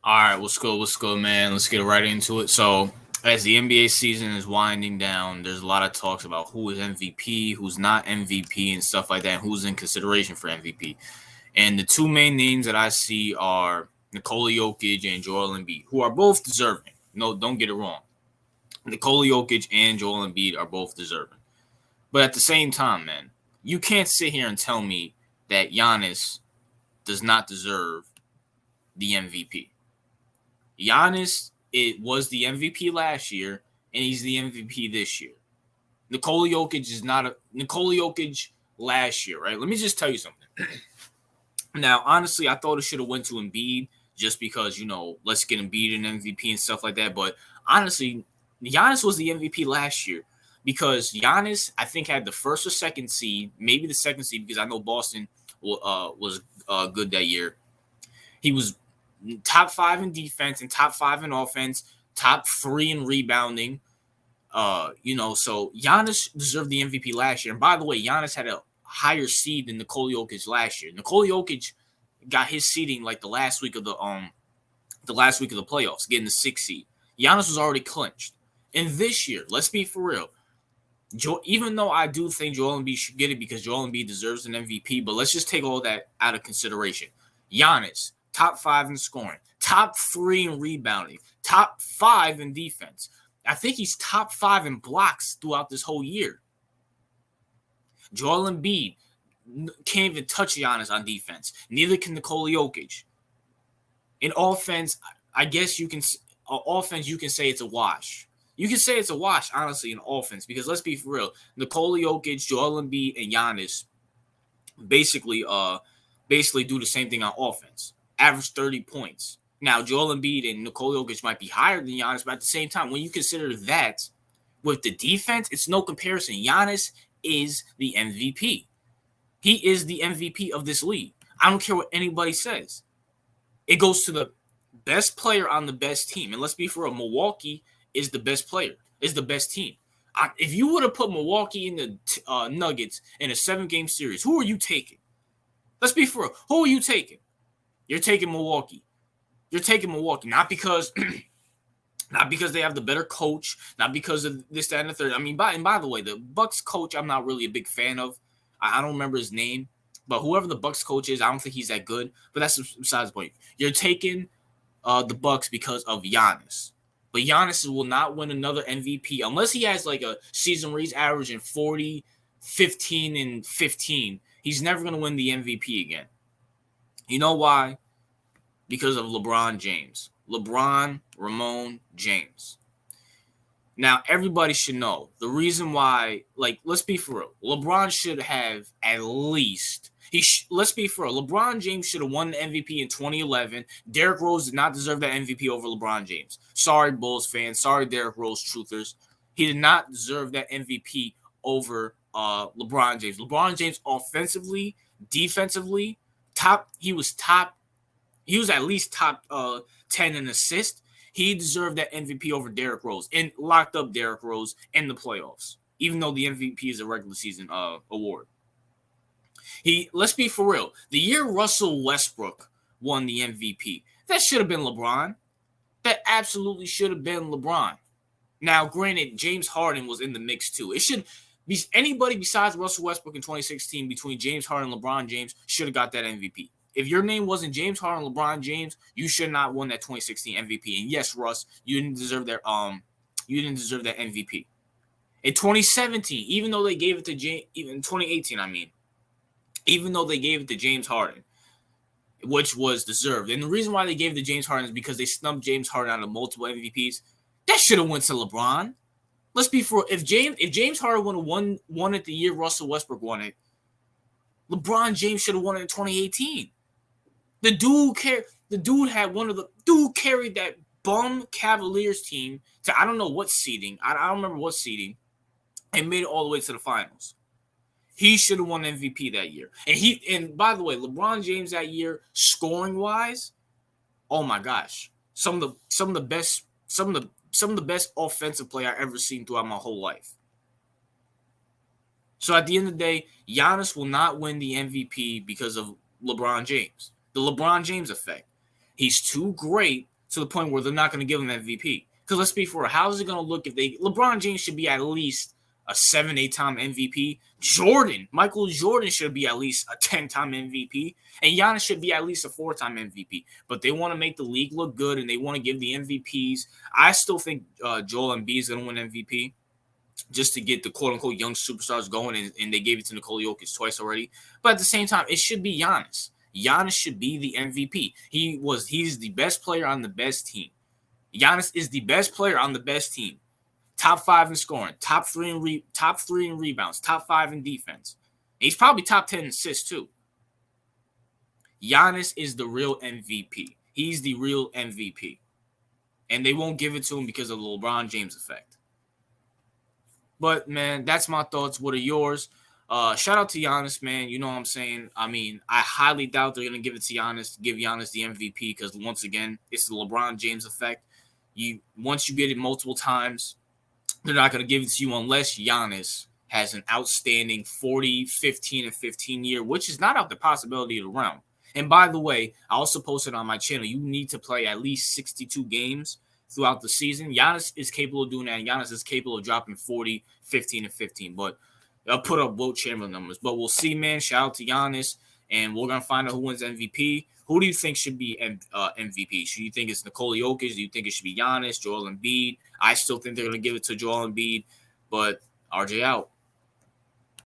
All right, what's good, man? Let's get right into it. So, as the NBA season is winding down, there's a lot of talks about who is MVP, who's not MVP, and stuff like that, and who's in consideration for MVP. And the two main names that I see are Nikola Jokic and Joel Embiid, who are both deserving. No, don't get it wrong. Nikola Jokic and Joel Embiid are both deserving. But at the same time, man, you can't sit here and tell me that Giannis does not deserve the MVP. Giannis, it was the MVP last year, and he's the MVP this year. Nikola Jokic is not a Nikola Jokic last year, right? Let me just tell you something. Now, honestly, I thought it should have went to Embiid just because, let's get Embiid an MVP and stuff like that. But honestly, Giannis was the MVP last year because Giannis, I think, had the first or second seed, maybe the second seed, because I know Boston was good that year. He was top 5 in defense and top 5 in offense, top 3 in rebounding. So Giannis deserved the MVP last year. And by the way, Giannis had a higher seed than Nikola Jokic last year. Nikola Jokic got his seeding like the last week of the playoffs, getting the 6th seed. Giannis was already clinched. And this year, let's be for real. Even though I do think Joel Embiid should get it because Joel Embiid deserves an MVP, but let's just take all that out of consideration. Giannis, top 5 in scoring, top 3 in rebounding, top 5 in defense. I think he's top 5 in blocks throughout this whole year. Joel Embiid can't even touch Giannis on defense. Neither can Nikola Jokic. In offense, I guess you can say it's a wash. You can say it's a wash, honestly, in offense, because let's be for real. Nikola Jokic, Joel Embiid, and Giannis basically do the same thing on offense. Average 30 points. Now, Joel Embiid and Nikola Jokic might be higher than Giannis, but at the same time, when you consider that with the defense, it's no comparison. Giannis is the MVP. He is the MVP of this league. I don't care what anybody says. It goes to the best player on the best team. And let's be for real, Milwaukee is the best player, is the best team. If you would have put Milwaukee in the Nuggets in a 7-game series, who are you taking? Let's be for real. Who are you taking? You're taking Milwaukee. You're taking Milwaukee, not because they have the better coach, not because of this, that, and the third. I mean, by the way, the Bucks coach, I'm not really a big fan of. I don't remember his name, but whoever the Bucks coach is, I don't think he's that good. But that's besides the point. You're taking the Bucks because of Giannis. But Giannis will not win another MVP unless he has like a season where he's averaging 40, 15, and 15. He's never going to win the MVP again. You know why? Because of LeBron James. LeBron Ramon James. Now, everybody should know the reason why, let's be for real. LeBron should have at least, let's be for real. LeBron James should have won the MVP in 2011. Derrick Rose did not deserve that MVP over LeBron James. Sorry, Bulls fans. Sorry, Derrick Rose truthers. He did not deserve that MVP over LeBron James. LeBron James offensively, defensively, he was at least top 10 in assists. He deserved that MVP over Derrick Rose and locked up Derrick Rose in the playoffs, even though the MVP is a regular season award. Let's be for real. The year Russell Westbrook won the MVP, that should have been LeBron. That absolutely should have been LeBron. Now, granted, James Harden was in the mix too. It should be anybody besides Russell Westbrook in 2016 between James Harden and LeBron James should have got that MVP. If your name wasn't James Harden, LeBron James, you should not won that 2016 MVP. And yes, Russ, you didn't deserve that. You didn't deserve that MVP. In 2017, even though they gave it to even 2018, even though they gave it to James Harden, which was deserved, and the reason why they gave it to James Harden is because they snubbed James Harden out of multiple MVPs. That should have went to LeBron. Let's be for if James Harden would have won it the year Russell Westbrook won it, LeBron James should have won it in 2018. The dude carried that bum Cavaliers team to I don't know what seeding. I don't remember what seeding, and made it all the way to the finals. He should have won MVP that year. And by the way, LeBron James that year, scoring wise, oh my gosh, some of the best offensive play I've ever seen throughout my whole life. So at the end of the day, Giannis will not win the MVP because of LeBron James. The LeBron James effect. He's too great to the point where they're not going to give him MVP. Because let's be fair, how is it going to look if LeBron James should be at least a 7-8-time MVP. Michael Jordan should be at least a 10-time MVP. And Giannis should be at least a 4-time MVP. But they want to make the league look good, and they want to give the MVPs. I still think Joel Embiid is going to win MVP just to get the quote-unquote young superstars going, and they gave it to Nikola Jokic twice already. But at the same time, it should be Giannis. Giannis should be the MVP. He's the best player on the best team. Giannis is the best player on the best team. Top 5 in scoring, top 3 in rebounds, top 5 in defense. And he's probably top 10 in assists too. Giannis is the real MVP. He's the real MVP. And they won't give it to him because of the LeBron James effect. But, man, that's my thoughts. What are yours? Shout out to Giannis, man. You know what I'm saying? I mean, I highly doubt they're going to give it to Giannis, give Giannis the MVP because, once again, it's the LeBron James effect. Once you get it multiple times, they're not going to give it to you unless Giannis has an outstanding 40, 15, and 15 year, which is not out the possibility of the realm. And by the way, I also posted on my channel, you need to play at least 62 games throughout the season. Giannis is capable of doing that. Giannis is capable of dropping 40, 15, and 15. But I'll put up Wilt Chamberlain numbers. But we'll see, man. Shout out to Giannis. And we're going to find out who wins MVP. Who do you think should be MVP? Should you think it's Nikola Jokic? Do you think it should be Giannis, Joel Embiid? I still think they're going to give it to Joel Embiid. But RJ out.